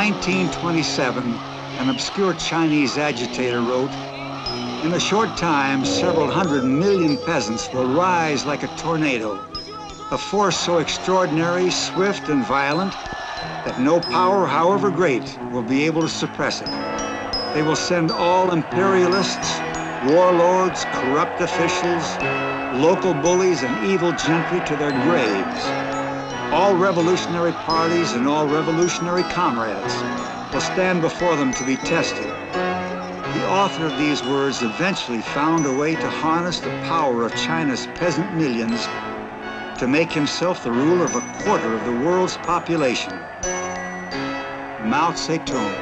1927, an obscure Chinese agitator wrote, "In a short time, several 100 million peasants will rise like a tornado, a force so extraordinary, swift, and violent that no power, however great, will be able to suppress it. They will send all imperialists, warlords, corrupt officials, local bullies, and evil gentry to their graves. All revolutionary parties and all revolutionary comrades will stand before them to be tested." The author of these words eventually found a way to harness the power of China's peasant millions to make himself the ruler of a quarter of the world's population. Mao Tse-tung.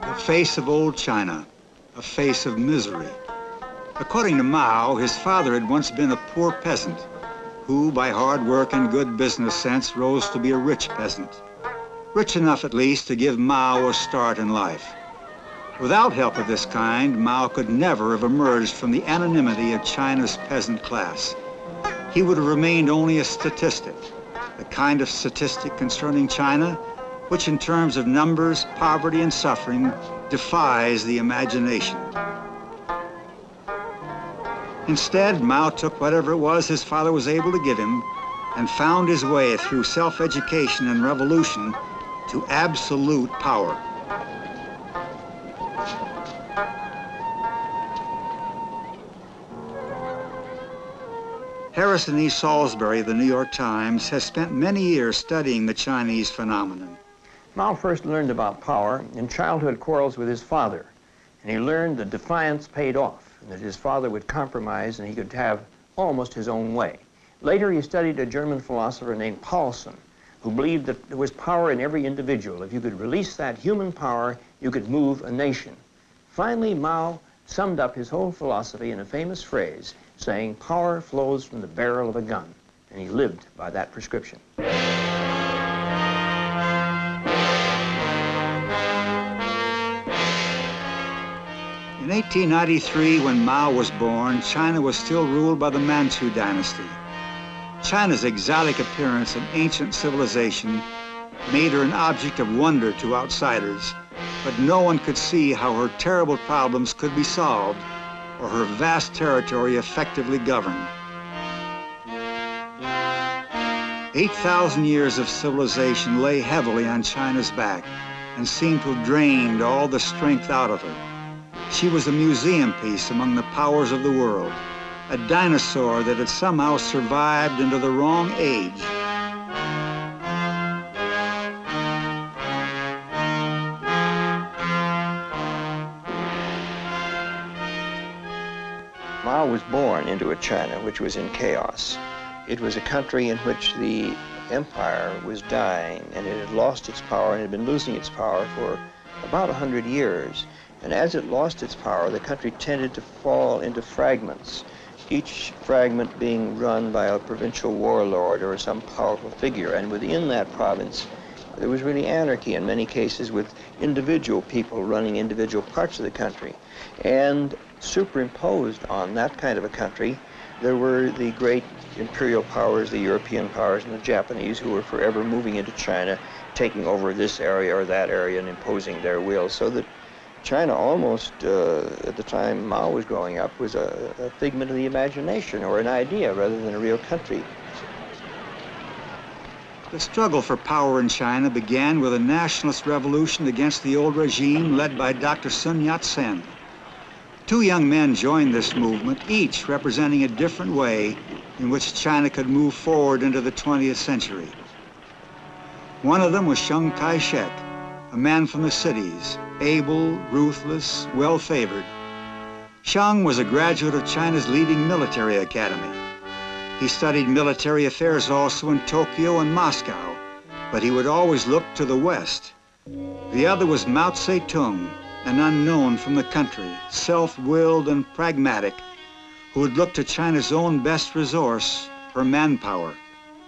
The face of old China, a face of misery. According to Mao, his father had once been a poor peasant who, by hard work and good business sense, rose to be a rich peasant. Rich enough, at least, to give Mao a start in life. Without help of this kind, Mao could never have emerged from the anonymity of China's peasant class. He would have remained only a statistic, the kind of statistic concerning China which in terms of numbers, poverty, and suffering defies the imagination. Instead, Mao took whatever it was his father was able to give him and found his way through self-education and revolution to absolute power. Harrison E. Salisbury of the New York Times has spent many years studying the Chinese phenomenon. Mao first learned about power in childhood quarrels with his father, and he learned that defiance paid off, and that his father would compromise and he could have almost his own way. Later, he studied a German philosopher named Paulsen, who believed that there was power in every individual. If you could release that human power, you could move a nation. Finally, Mao summed up his whole philosophy in a famous phrase, saying, "Power flows from the barrel of a gun," and he lived by that prescription. In 1893, when Mao was born, China was still ruled by the Manchu Dynasty. China's exotic appearance and ancient civilization made her an object of wonder to outsiders, but no one could see how her terrible problems could be solved or her vast territory effectively governed. 8,000 years of civilization lay heavily on China's back and seemed to have drained all the strength out of her. She was a museum piece among the powers of the world, a dinosaur that had somehow survived into the wrong age. Mao was born into a China which was in chaos. It was a country in which the empire was dying, and it had lost its power and had been losing its power for about 100 years. And as it lost its power, the country tended to fall into fragments, each fragment being run by a provincial warlord or some powerful figure. And within that province, there was really anarchy in many cases, with individual people running individual parts of the country. And superimposed on that kind of a country There were the great imperial powers, the European powers, and the Japanese, who were forever moving into China, taking over this area or that area and imposing their will, so that China almost, at the time Mao was growing up, was a figment of the imagination or an idea rather than a real country. The struggle for power in China began with a nationalist revolution against the old regime led by Dr. Sun Yat-sen. Two young men joined this movement, each representing a different way in which China could move forward into the 20th century. One of them was Chiang Kai-shek, a man from the cities, able, ruthless, well-favored. Chiang was a graduate of China's leading military academy. He studied military affairs also in Tokyo and Moscow, but he would always look to the West. The other was Mao Tse-tung, an unknown from the country, self-willed and pragmatic, who would look to China's own best resource, her manpower.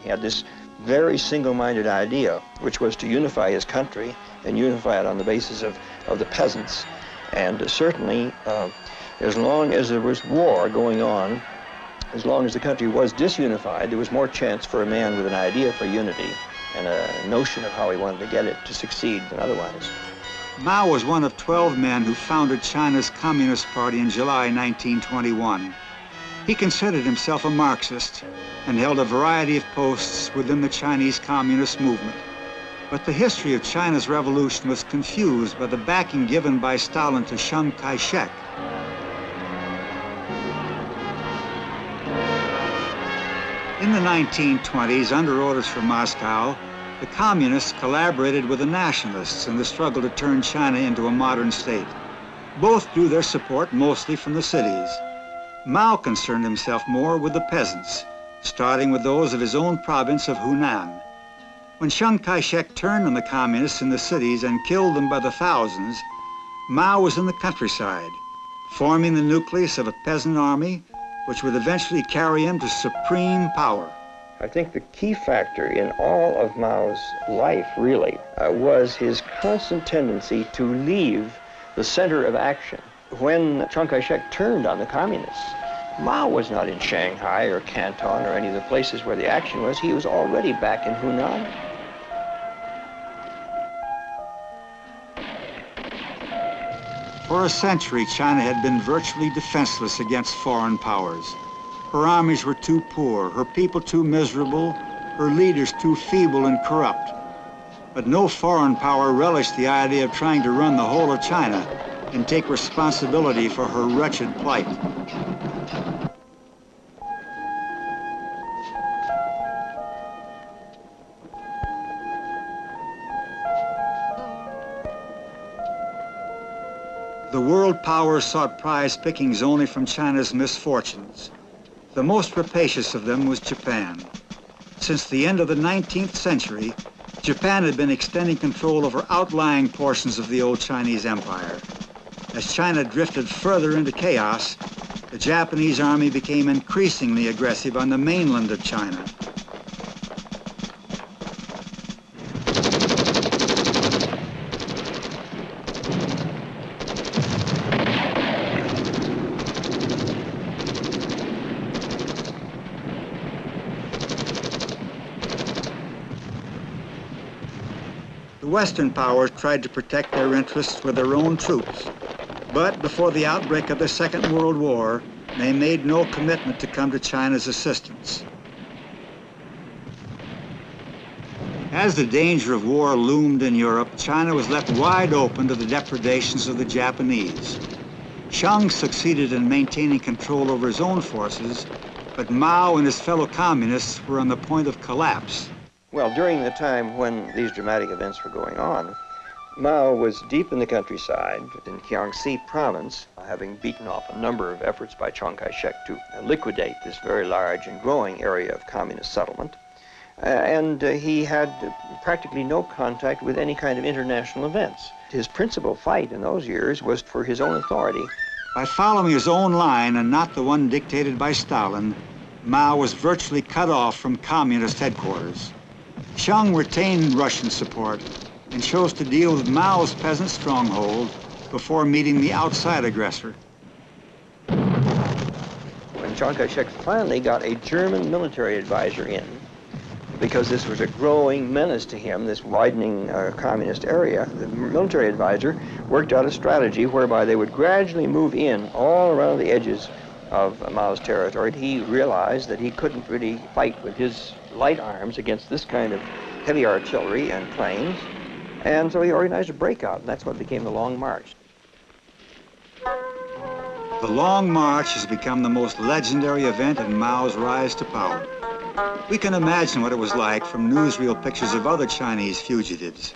He had this very single-minded idea, which was to unify his country and unify it on the basis of the peasants. And certainly, as long as there was war going on, as long as the country was disunified, there was more chance for a man with an idea for unity and a notion of how he wanted to get it to succeed than otherwise. Mao was one of 12 men who founded China's Communist Party in July 1921. He considered himself a Marxist and held a variety of posts within the Chinese Communist movement. But the history of China's revolution was confused by the backing given by Stalin to Chiang Kai-shek. In the 1920s, under orders from Moscow, the communists collaborated with the nationalists in the struggle to turn China into a modern state. Both drew their support mostly from the cities. Mao concerned himself more with the peasants, starting with those of his own province of Hunan. When Chiang Kai-shek turned on the communists in the cities and killed them by the thousands, Mao was in the countryside, forming the nucleus of a peasant army which would eventually carry him to supreme power. I think the key factor in all of Mao's life, really, was his constant tendency to leave the center of action. When Chiang Kai-shek turned on the communists, Mao was not in Shanghai or Canton or any of the places where the action was. He was already back in Hunan. For a century, China had been virtually defenseless against foreign powers. Her armies were too poor, her people too miserable, her leaders too feeble and corrupt. But no foreign power relished the idea of trying to run the whole of China and take responsibility for her wretched plight. The world powers sought prize pickings only from China's misfortunes. The most rapacious of them was Japan. Since the end of the 19th century, Japan had been extending control over outlying portions of the old Chinese Empire. As China drifted further into chaos, the Japanese army became increasingly aggressive on the mainland of China. The Western powers tried to protect their interests with their own troops, but before the outbreak of the Second World War, they made no commitment to come to China's assistance. As the danger of war loomed in Europe, China was left wide open to the depredations of the Japanese. Chiang succeeded in maintaining control over his own forces, but Mao and his fellow communists were on the point of collapse. Well, during the time when these dramatic events were going on, Mao was deep in the countryside in Jiangxi province, having beaten off a number of efforts by Chiang Kai-shek to liquidate this very large and growing area of communist settlement. And he had practically no contact with any kind of international events. His principal fight in those years was for his own authority. By following his own line and not the one dictated by Stalin, Mao was virtually cut off from communist headquarters. Chiang retained Russian support and chose to deal with Mao's peasant stronghold before meeting the outside aggressor. When And Chiang Kai-shek finally got a German military advisor in, because this was a growing menace to him, this widening communist area. The military advisor worked out a strategy whereby they would gradually move in all around the edges of Mao's territory. He realized that he couldn't really fight with his light arms against this kind of heavy artillery and planes, and so he organized a breakout, and that's what became the Long March. The Long March has become the most legendary event in Mao's rise to power. We can imagine what it was like from newsreel pictures of other Chinese fugitives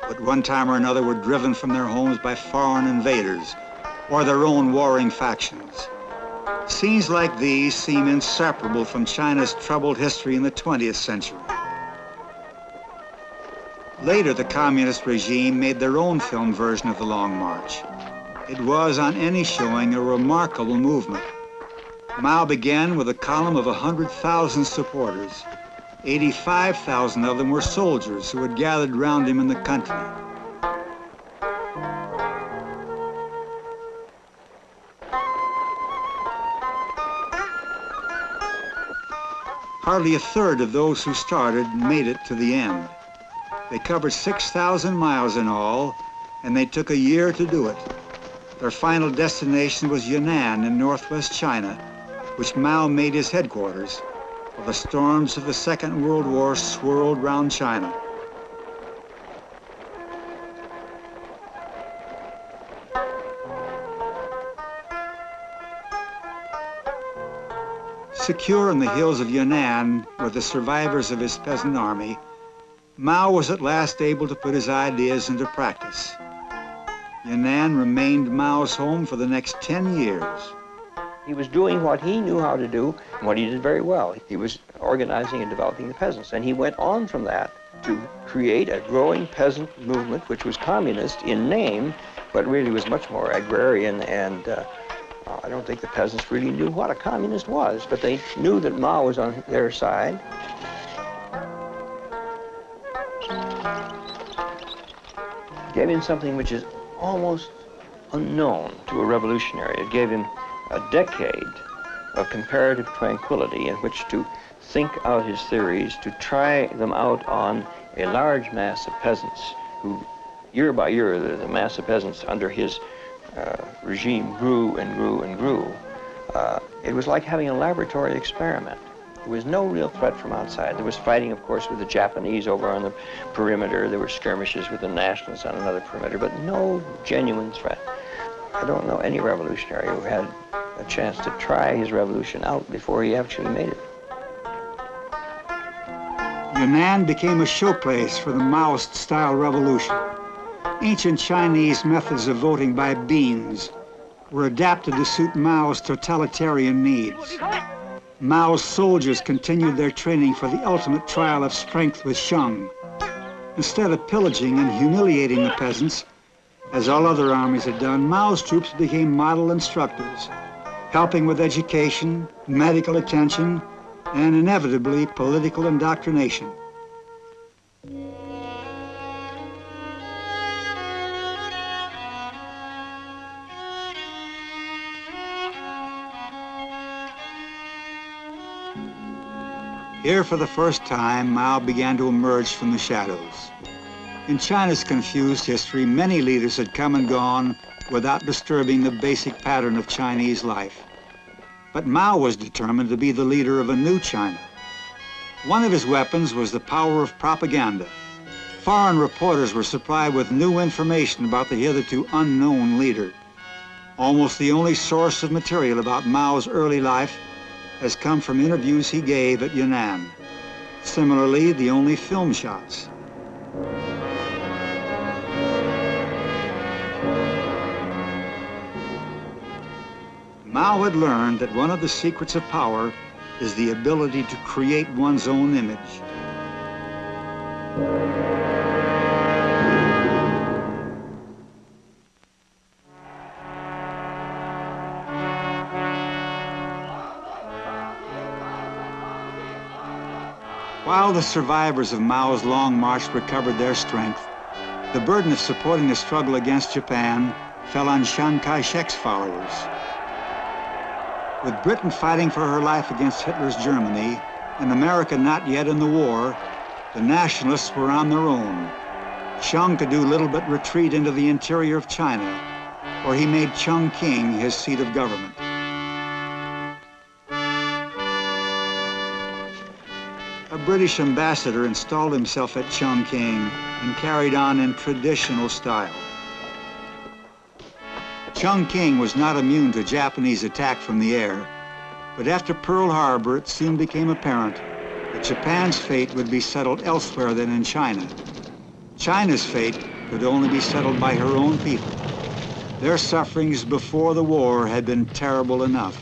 who at one time or another were driven from their homes by foreign invaders or their own warring factions. Scenes like these seem inseparable from China's troubled history in the 20th century. Later, the communist regime made their own film version of the Long March. It was, on any showing, a remarkable movement. Mao began with a column of 100,000 supporters. 85,000 of them were soldiers who had gathered round him in the country. Hardly a third of those who started made it to the end. They covered 6,000 miles in all, and they took a year to do it. Their final destination was Hunan in northwest China, which Mao made his headquarters while the storms of the Second World War swirled round China. Secure in the hills of Yunnan with the survivors of his peasant army, Mao was at last able to put his ideas into practice. Yunnan remained Mao's home for the next 10 years. He was doing what he knew how to do, and what he did very well. He was organizing and developing the peasants, and he went on from that to create a growing peasant movement, which was communist in name, but really was much more agrarian, and I don't think the peasants really knew what a communist was, but they knew that Mao was on their side. Gave him something which is almost unknown to a revolutionary. It gave him a decade of comparative tranquility in which to think out his theories, to try them out on a large mass of peasants who, year by year, the mass of peasants under his regime grew and grew and grew. It was like having a laboratory experiment. There was no real threat from outside. There was fighting, of course, with the Japanese over on the perimeter. There were skirmishes with the nationalists on another perimeter, but no genuine threat. I don't know any revolutionary who had a chance to try his revolution out before he actually made it. Yunnan became a showplace for the Maoist-style revolution. Ancient Chinese methods of voting by beans were adapted to suit Mao's totalitarian needs. Mao's soldiers continued their training for the ultimate trial of strength with Shang. Instead of pillaging and humiliating the peasants, as all other armies had done, Mao's troops became model instructors, helping with education, medical attention, and inevitably political indoctrination. Here, for the first time, Mao began to emerge from the shadows. In China's confused history, many leaders had come and gone without disturbing the basic pattern of Chinese life. But Mao was determined to be the leader of a new China. One of his weapons was the power of propaganda. Foreign reporters were supplied with new information about the hitherto unknown leader. Almost the only source of material about Mao's early life has come from interviews he gave at Yunnan. Similarly, the only film shots. Mao had learned that one of the secrets of power is the ability to create one's own image. While the survivors of Mao's Long March recovered their strength, the burden of supporting the struggle against Japan fell on Chiang Kai-shek's followers. With Britain fighting for her life against Hitler's Germany and America not yet in the war, the nationalists were on their own. Chiang could do little but retreat into the interior of China, where he made Chongqing his seat of government. A British ambassador installed himself at Chongqing and carried on in traditional style. Chongqing was not immune to Japanese attack from the air, but after Pearl Harbor, it soon became apparent that Japan's fate would be settled elsewhere than in China. China's fate could only be settled by her own people. Their sufferings before the war had been terrible enough.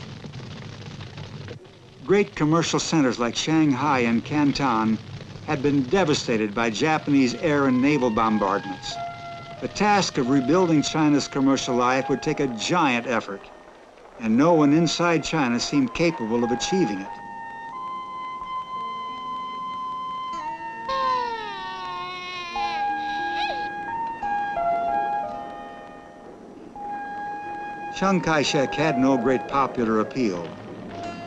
Great commercial centers like Shanghai and Canton had been devastated by Japanese air and naval bombardments. The task of rebuilding China's commercial life would take a giant effort, and no one inside China seemed capable of achieving it. Chiang Kai-shek had no great popular appeal.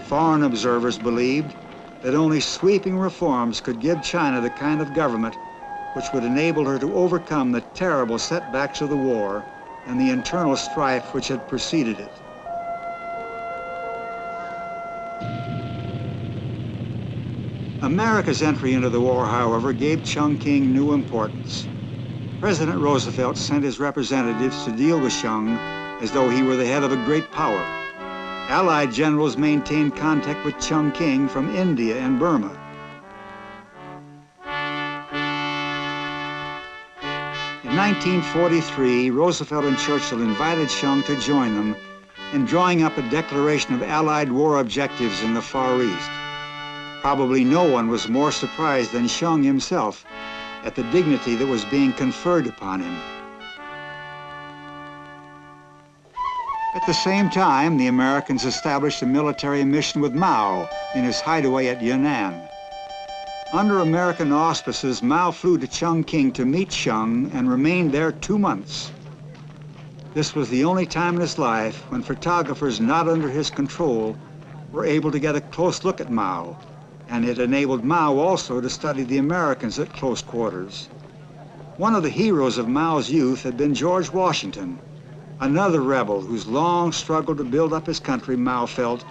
Foreign observers believed that only sweeping reforms could give China the kind of government which would enable her to overcome the terrible setbacks of the war and the internal strife which had preceded it. America's entry into the war, however, gave Chongqing new importance. President Roosevelt sent his representatives to deal with Chiang as though he were the head of a great power. Allied generals maintained contact with Chongqing from India and Burma. In 1943, Roosevelt and Churchill invited Chiang to join them in drawing up a declaration of Allied war objectives in the Far East. Probably no one was more surprised than Chiang himself at the dignity that was being conferred upon him. At the same time, the Americans established a military mission with Mao in his hideaway at Hunan. Under American auspices, Mao flew to Chongqing to meet Chiang and remained there 2 months. This was the only time in his life when photographers not under his control were able to get a close look at Mao, and it enabled Mao also to study the Americans at close quarters. One of the heroes of Mao's youth had been George Washington, another rebel whose long struggle to build up his country, Mao felt,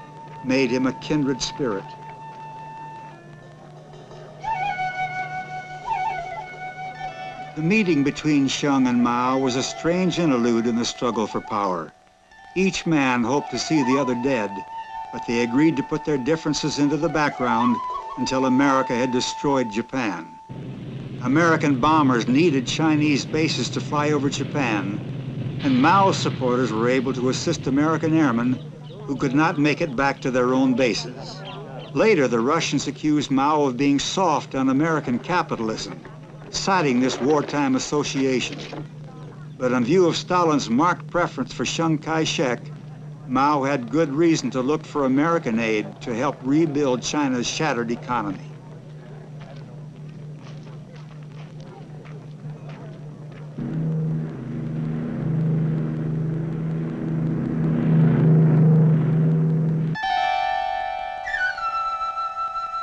made him a kindred spirit. The meeting between Chiang and Mao was a strange interlude in the struggle for power. Each man hoped to see the other dead, but they agreed to put their differences into the background until America had destroyed Japan. American bombers needed Chinese bases to fly over Japan, and Mao's supporters were able to assist American airmen who could not make it back to their own bases. Later, the Russians accused Mao of being soft on American capitalism, citing this wartime association. But in view of Stalin's marked preference for Chiang Kai-shek, Mao had good reason to look for American aid to help rebuild China's shattered economy.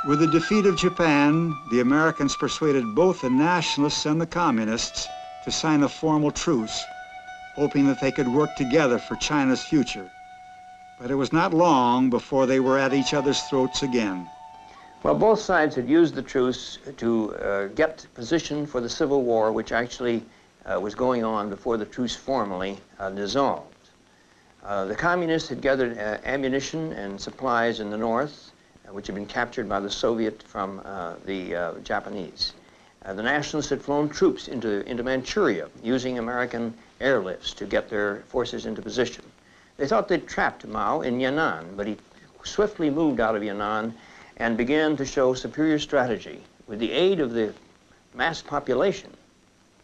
With the defeat of Japan, the Americans persuaded both the nationalists and the communists to sign a formal truce, hoping that they could work together for China's future. But it was not long before they were at each other's throats again. Well, both sides had used the truce to get position for the Civil War, which actually was going on before the truce formally dissolved. The communists had gathered ammunition and supplies in the north, which had been captured by the Soviet from the Japanese. The nationalists had flown troops into Manchuria, using American airlifts to get their forces into position. They thought they'd trapped Mao in Yan'an, but he swiftly moved out of Yan'an and began to show superior strategy. With the aid of the mass population,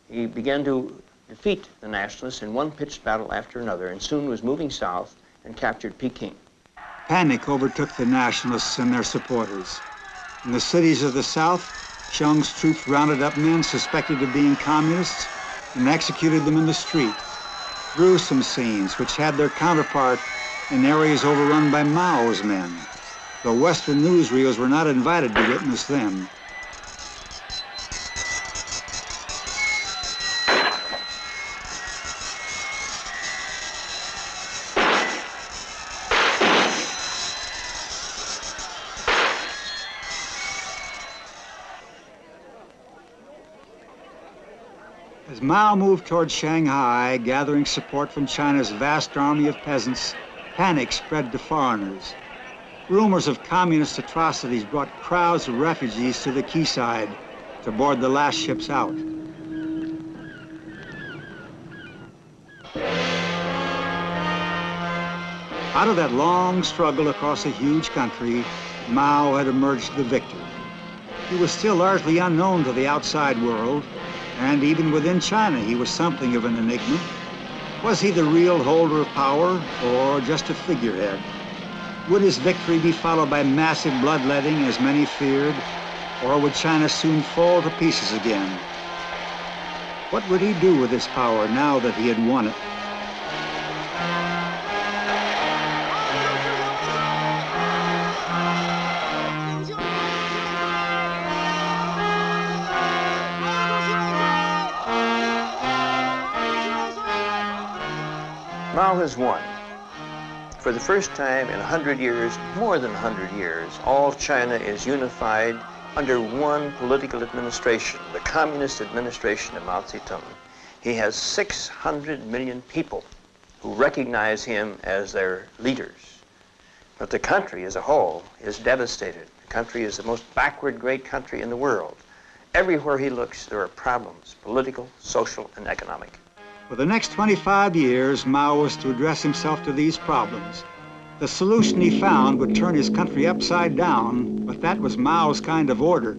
he began to defeat the nationalists in one pitched battle after another, and soon was moving south and captured Peking. Panic overtook the nationalists and their supporters. In the cities of the south, Chiang's troops rounded up men suspected of being communists and executed them in the street. Gruesome scenes which had their counterpart in areas overrun by Mao's men, though Western newsreels were not invited to witness them. As Mao moved toward Shanghai, gathering support from China's vast army of peasants, panic spread to foreigners. Rumors of communist atrocities brought crowds of refugees to the quayside to board the last ships out. Out of that long struggle across a huge country, Mao had emerged the victor. He was still largely unknown to the outside world, and even within China, he was something of an enigma. Was he the real holder of power, or just a figurehead? Would his victory be followed by massive bloodletting, as many feared, or would China soon fall to pieces again? What would he do with his power now that he had won it? Mao has won. For the first time in 100 years, more than 100 years, all China is unified under one political administration, the communist administration of Mao Tse-tung. He has 600 million people who recognize him as their leaders. But the country as a whole is devastated. The country is the most backward great country in the world. Everywhere he looks, there are problems, political, social, and economic. For the next 25 years, Mao was to address himself to these problems. The solution he found would turn his country upside down, but that was Mao's kind of order.